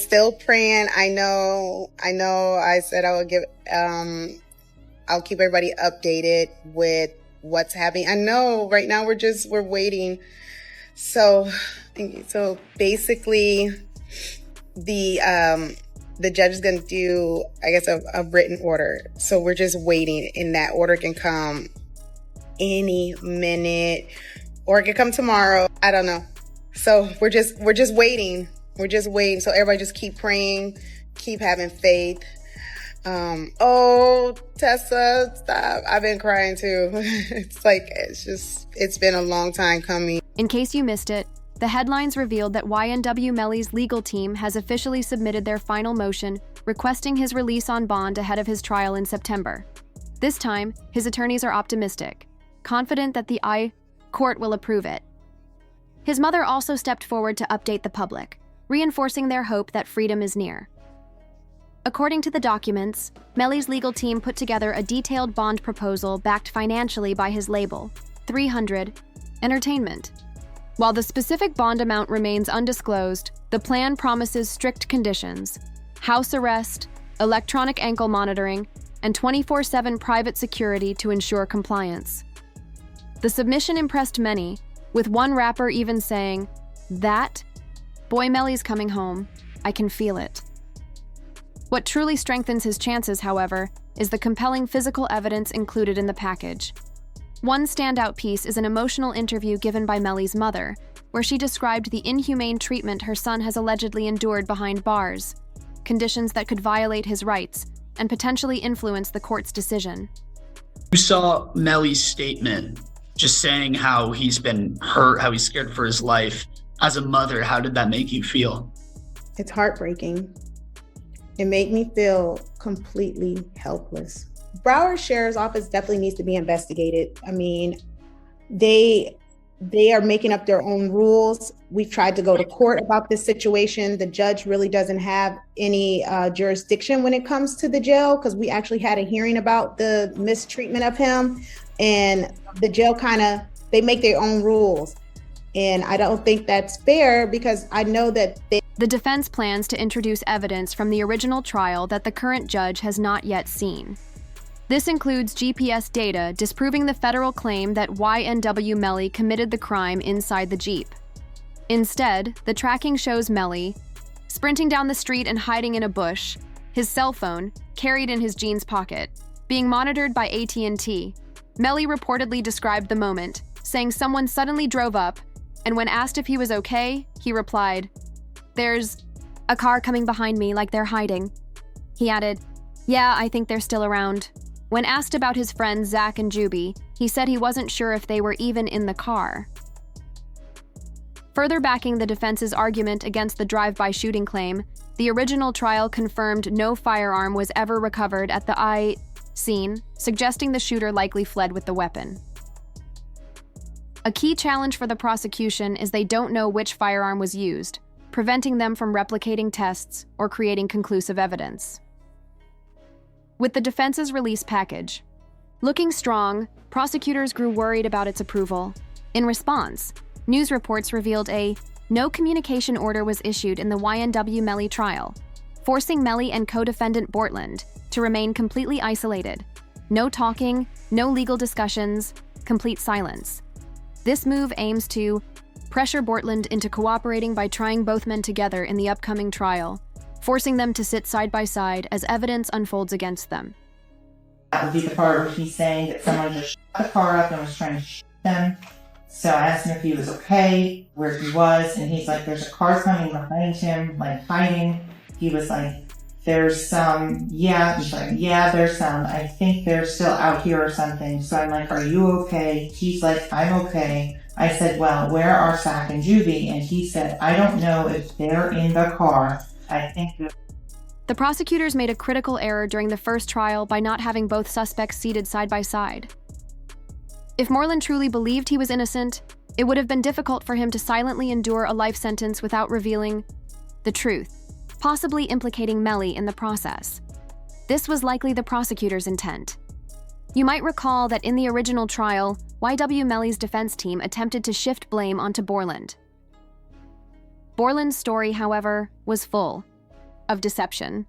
still praying. I know I said I would I'll keep everybody updated with what's happening. I know right now we're waiting. So basically the judge is going to do, I guess, a written order. So we're just waiting, and that order can come any minute, or it could come tomorrow. I don't know. So we're just waiting. We're just waiting. So everybody just keep praying, keep having faith. Oh, Tessa, stop. I've been crying too. It's been a long time coming. In case you missed it, the headlines revealed that YNW Melly's legal team has officially submitted their final motion requesting his release on bond ahead of his trial in September. This time, his attorneys are optimistic, confident that the court will approve it. His mother also stepped forward to update the public, reinforcing their hope that freedom is near. According to the documents, Melly's legal team put together a detailed bond proposal backed financially by his label, 300 Entertainment. While the specific bond amount remains undisclosed, the plan promises strict conditions: house arrest, electronic ankle monitoring, and 24/7 private security to ensure compliance. The submission impressed many, with one rapper even saying, "That boy Melly's coming home. I can feel it." What truly strengthens his chances, however, is the compelling physical evidence included in the package. One standout piece is an emotional interview given by Melly's mother, where she described the inhumane treatment her son has allegedly endured behind bars, conditions that could violate his rights and potentially influence the court's decision. You saw Melly's statement just saying how he's been hurt, how he's scared for his life. As a mother, how did that make you feel? It's heartbreaking. It made me feel completely helpless. Broward Sheriff's Office definitely needs to be investigated. I mean, they are making up their own rules. We've tried to go to court about this situation. The judge really doesn't have any jurisdiction when it comes to the jail, because we actually had a hearing about the mistreatment of him, and the jail they make their own rules. And I don't think that's fair, because I know that The defense plans to introduce evidence from the original trial that the current judge has not yet seen. This includes GPS data disproving the federal claim that YNW Melly committed the crime inside the Jeep. Instead, the tracking shows Melly sprinting down the street and hiding in a bush, his cell phone carried in his jeans pocket, being monitored by AT&T. Melly reportedly described the moment, saying someone suddenly drove up, and when asked if he was okay, he replied, "There's a car coming behind me like they're hiding." He added, "Yeah, I think they're still around." When asked about his friends Zach and Juby, he said he wasn't sure if they were even in the car. Further backing the defense's argument against the drive-by shooting claim, the original trial confirmed no firearm was ever recovered at the scene, suggesting the shooter likely fled with the weapon. A key challenge for the prosecution is they don't know which firearm was used, preventing them from replicating tests or creating conclusive evidence. With the defense's release package looking strong, prosecutors grew worried about its approval. In response, news reports revealed a no communication order was issued in the YNW Melly trial, forcing Melly and co-defendant Bortland to remain completely isolated. No talking, no legal discussions, complete silence. This move aims to pressure Bortland into cooperating by trying both men together in the upcoming trial, forcing them to sit side by side as evidence unfolds against them. That would be the part where he's saying that someone just shut the car up and was trying to shoot them. So I asked him if he was okay, where he was, and he's like, "There's a car coming behind him, like hiding." He was like, "There's some," yeah. He's like, "Yeah, there's some. I think they're still out here or something." So I'm like, "Are you okay?" He's like, "I'm okay." I said, "Well, where are Zach and Juby?" And he said, "I don't know if they're in the car. I think that..." The prosecutors made a critical error during the first trial by not having both suspects seated side by side. If Moreland truly believed he was innocent, it would have been difficult for him to silently endure a life sentence without revealing the truth, possibly implicating Melly in the process. This was likely the prosecutor's intent. You might recall that in the original trial, YW Melly's defense team attempted to shift blame onto Borland. Borland's story, however, was full. of deception.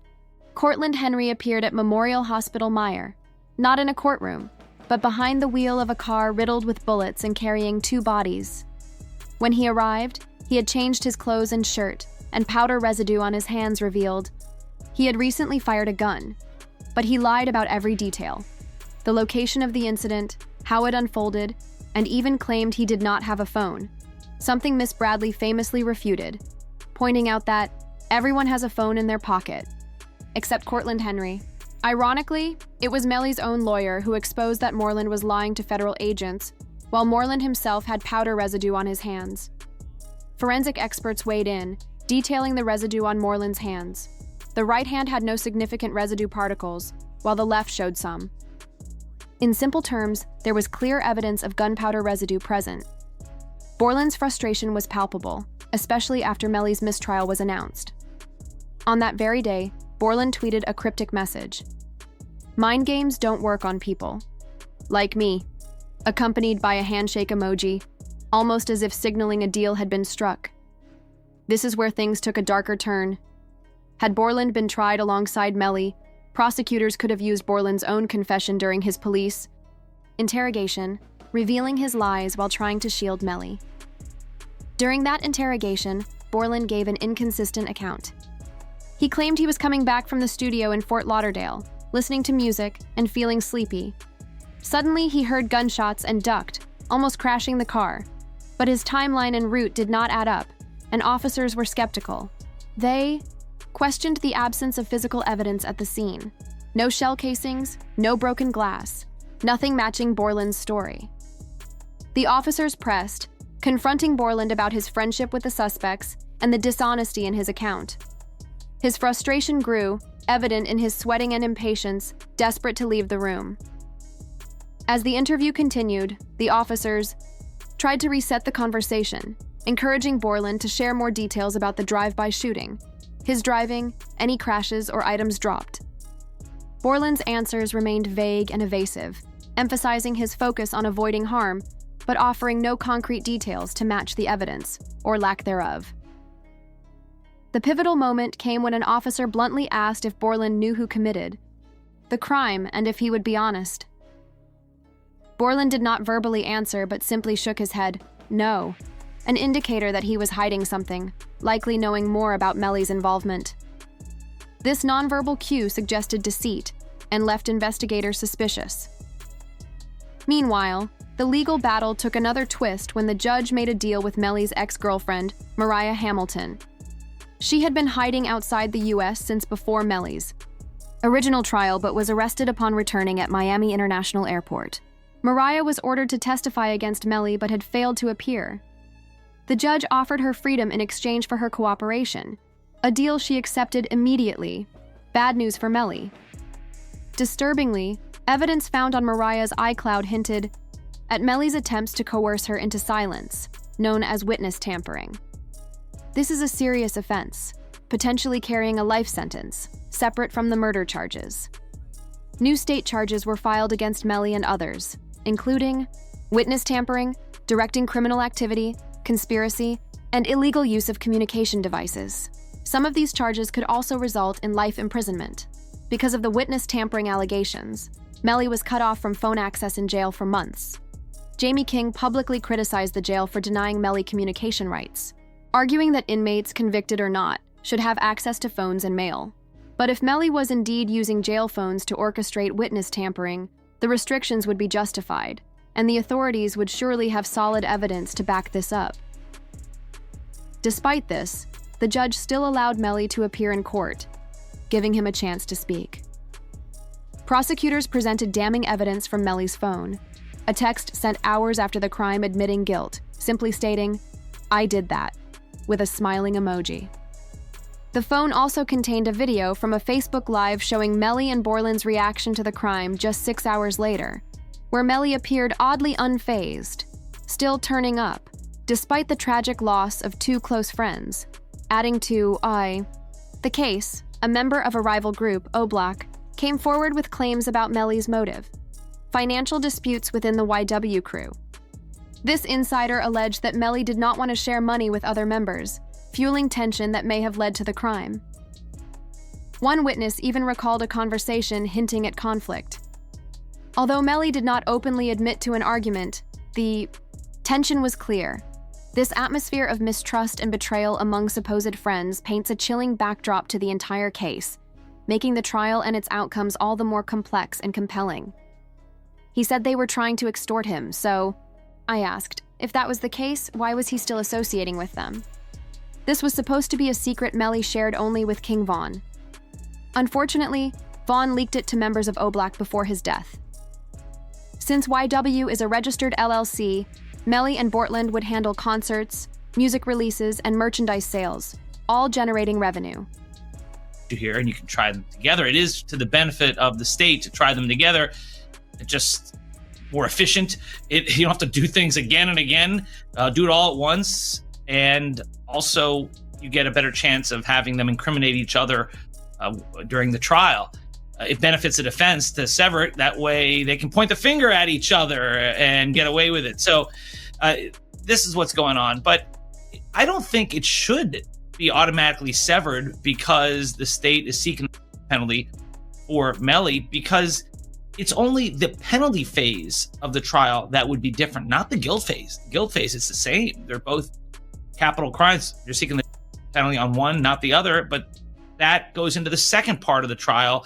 Cortland Henry appeared at Memorial Hospital Meyer, not in a courtroom, but behind the wheel of a car riddled with bullets and carrying 2 bodies. When he arrived, he had changed his clothes and shirt, and powder residue on his hands revealed he had recently fired a gun, but he lied about every detail: the location of the incident, how it unfolded, and even claimed he did not have a phone, something Miss Bradley famously refuted, pointing out that everyone has a phone in their pocket, except Cortland Henry. Ironically, it was Melly's own lawyer who exposed that Moreland was lying to federal agents, while Moreland himself had powder residue on his hands. Forensic experts weighed in, detailing the residue on Moreland's hands. The right hand had no significant residue particles, while the left showed some. In simple terms, there was clear evidence of gunpowder residue present. Borland's frustration was palpable, especially after Melly's mistrial was announced. On that very day, Borland tweeted a cryptic message: "Mind games don't work on people. Like me," accompanied by a handshake emoji, almost as if signaling a deal had been struck. This is where things took a darker turn. Had Borland been tried alongside Melly, prosecutors could have used Borland's own confession during his police interrogation, revealing his lies while trying to shield Melly. During that interrogation, Borland gave an inconsistent account. He claimed he was coming back from the studio in Fort Lauderdale, listening to music and feeling sleepy. Suddenly, he heard gunshots and ducked, almost crashing the car. But his timeline and route did not add up, and officers were skeptical. They questioned the absence of physical evidence at the scene. No shell casings, no broken glass, nothing matching Borland's story. The officers pressed, confronting Borland about his friendship with the suspects and the dishonesty in his account. His frustration grew, evident in his sweating and impatience, desperate to leave the room. As the interview continued, the officers tried to reset the conversation, encouraging Borland to share more details about the drive-by shooting, his driving, any crashes or items dropped. Borland's answers remained vague and evasive, emphasizing his focus on avoiding harm, but offering no concrete details to match the evidence, or lack thereof. The pivotal moment came when an officer bluntly asked if Borland knew who committed the crime and if he would be honest. Borland did not verbally answer, but simply shook his head, no, an indicator that he was hiding something, likely knowing more about Melly's involvement. This nonverbal cue suggested deceit and left investigators suspicious. Meanwhile, the legal battle took another twist when the judge made a deal with Melly's ex-girlfriend, Mariah Hamilton. She had been hiding outside the U.S. since before Melly's original trial, but was arrested upon returning at Miami International Airport. Mariah was ordered to testify against Melly but had failed to appear. The judge offered her freedom in exchange for her cooperation, a deal she accepted immediately. Bad news for Melly. Disturbingly, evidence found on Mariah's iCloud hinted at Melly's attempts to coerce her into silence, known as witness tampering. This is a serious offense, potentially carrying a life sentence, separate from the murder charges. New state charges were filed against Melly and others, including witness tampering, directing criminal activity, conspiracy, and illegal use of communication devices. Some of these charges could also result in life imprisonment. Because of the witness tampering allegations, Melly was cut off from phone access in jail for months. Jamie King publicly criticized the jail for denying Melly communication rights, arguing that inmates, convicted or not, should have access to phones and mail. But if Melly was indeed using jail phones to orchestrate witness tampering, the restrictions would be justified, and the authorities would surely have solid evidence to back this up. Despite this, the judge still allowed Melly to appear in court, giving him a chance to speak. Prosecutors presented damning evidence from Melly's phone, a text sent hours after the crime admitting guilt, simply stating, "I did that," with a smiling emoji. The phone also contained a video from a Facebook Live showing Melly and Borland's reaction to the crime just 6 hours later, where Melly appeared oddly unfazed, still turning up, despite the tragic loss of 2 close friends. Adding to the case, a member of a rival group, O-Block, came forward with claims about Melly's motive: financial disputes within the YW crew. This insider alleged that Melly did not want to share money with other members, fueling tension that may have led to the crime. One witness even recalled a conversation hinting at conflict. Although Melly did not openly admit to an argument, the tension was clear. This atmosphere of mistrust and betrayal among supposed friends paints a chilling backdrop to the entire case, making the trial and its outcomes all the more complex and compelling. He said they were trying to extort him, so I asked, if that was the case, why was he still associating with them? This was supposed to be a secret Melly shared only with King Von. Unfortunately, Von leaked it to members of OUTRAGE before his death. Since YW is a registered LLC, Melly and Bortland would handle concerts, music releases, and merchandise sales, all generating revenue. Here, and you can try them together. It is to the benefit of the state to try them together. It's just more efficient. You don't have to do things again and again. Do it all at once, and also you get a better chance of having them incriminate each other during the trial. It benefits the defense to sever it. That way they can point the finger at each other and get away with it. So this is what's going on. But I don't think it should be automatically severed because the state is seeking a penalty for Melly, because it's only the penalty phase of the trial that would be different, not the guilt phase. The guilt phase is the same. They're both capital crimes. You're seeking the penalty on one, not the other, but that goes into the second part of the trial,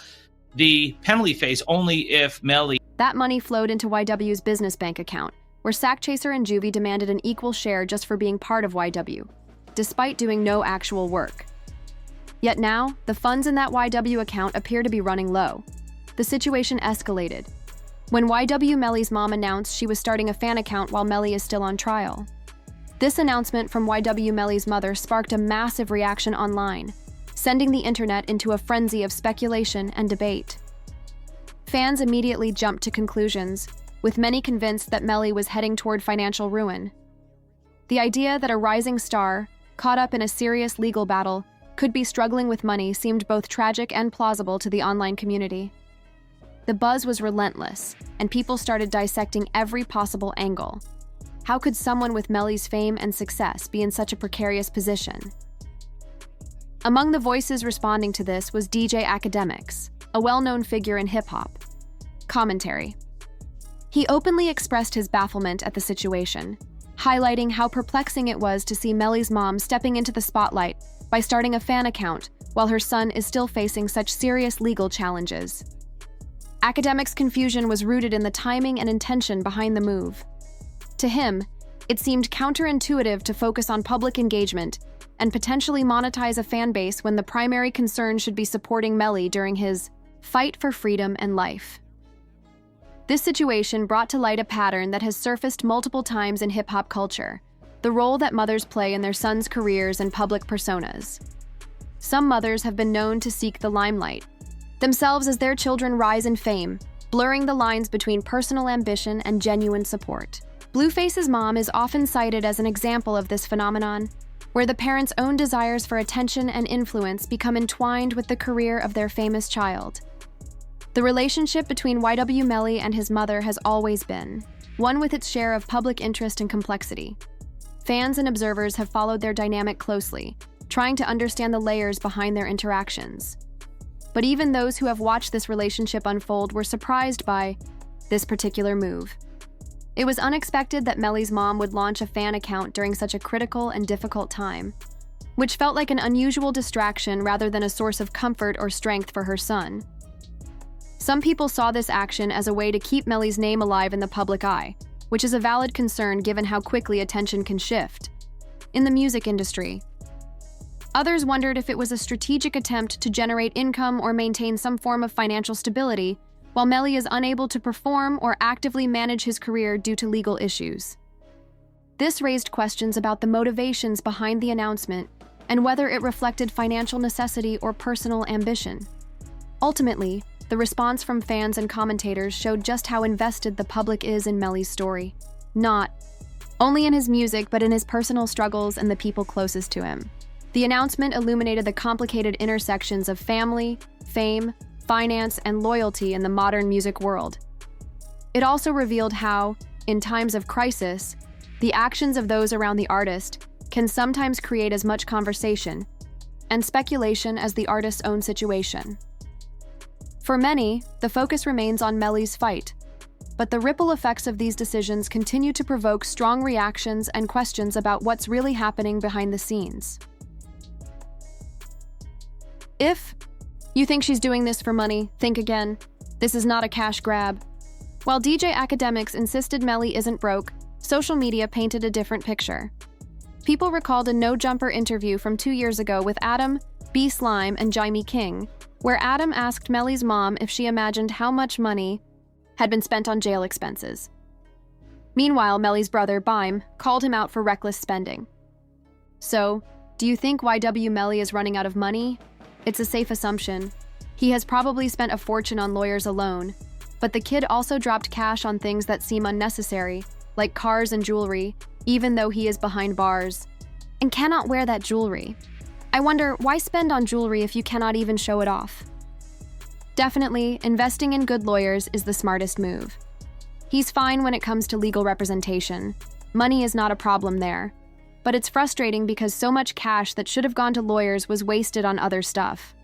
the penalty phase, only if Melly. That money flowed into YW's business bank account, where Sackchaser and Juvie demanded an equal share just for being part of YW, despite doing no actual work. Yet now, the funds in that YW account appear to be running low. The situation escalated when YW Melly's mom announced she was starting a fan account while Melly is still on trial. This announcement from YW Melly's mother sparked a massive reaction online, sending the internet into a frenzy of speculation and debate. Fans immediately jumped to conclusions, with many convinced that Melly was heading toward financial ruin. The idea that a rising star, caught up in a serious legal battle, could be struggling with money seemed both tragic and plausible to the online community. The buzz was relentless, and people started dissecting every possible angle. How could someone with Melly's fame and success be in such a precarious position? Among the voices responding to this was DJ Academics, a well-known figure in hip-hop. Commentary. He openly expressed his bafflement at the situation, highlighting how perplexing it was to see Melly's mom stepping into the spotlight by starting a fan account while her son is still facing such serious legal challenges. Academics' confusion was rooted in the timing and intention behind the move. To him, it seemed counterintuitive to focus on public engagement and potentially monetize a fan base when the primary concern should be supporting Melly during his fight for freedom and life. This situation brought to light a pattern that has surfaced multiple times in hip-hop culture: the role that mothers play in their sons' careers and public personas. Some mothers have been known to seek the limelight, themselves as their children rise in fame, blurring the lines between personal ambition and genuine support. Blueface's mom is often cited as an example of this phenomenon, where the parents' own desires for attention and influence become entwined with the career of their famous child. The relationship between YW Melly and his mother has always been one with its share of public interest and complexity. Fans and observers have followed their dynamic closely, trying to understand the layers behind their interactions. But even those who have watched this relationship unfold were surprised by this particular move. It was unexpected that Melly's mom would launch a fan account during such a critical and difficult time, which felt like an unusual distraction rather than a source of comfort or strength for her son. Some people saw this action as a way to keep Melly's name alive in the public eye, which is a valid concern given how quickly attention can shift in the music industry. Others wondered if it was a strategic attempt to generate income or maintain some form of financial stability, while Melly is unable to perform or actively manage his career due to legal issues. This raised questions about the motivations behind the announcement and whether it reflected financial necessity or personal ambition. Ultimately, the response from fans and commentators showed just how invested the public is in Melly's story, not only in his music but in his personal struggles and the people closest to him. The announcement illuminated the complicated intersections of family, fame, finance, and loyalty in the modern music world. It also revealed how, in times of crisis, the actions of those around the artist can sometimes create as much conversation and speculation as the artist's own situation. For many, the focus remains on Melly's fight, but the ripple effects of these decisions continue to provoke strong reactions and questions about what's really happening behind the scenes. If you think she's doing this for money, think again. This is not a cash grab. While DJ Academics insisted Melly isn't broke, social media painted a different picture. People recalled a no-jumper interview from 2 years ago with Adam, B. Slime, and Jaime King, where Adam asked Melly's mom if she imagined how much money had been spent on jail expenses. Meanwhile, Melly's brother, Bime, called him out for reckless spending. So, do you think YW Melly is running out of money? It's a safe assumption. He has probably spent a fortune on lawyers alone, but the kid also dropped cash on things that seem unnecessary, like cars and jewelry, even though he is behind bars, and cannot wear that jewelry. I wonder, why spend on jewelry if you cannot even show it off? Definitely, investing in good lawyers is the smartest move. He's fine when it comes to legal representation. Money is not a problem there. But it's frustrating because so much cash that should have gone to lawyers was wasted on other stuff.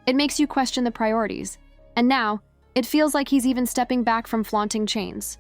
It makes you question the priorities. And now, it feels like he's even stepping back from flaunting chains.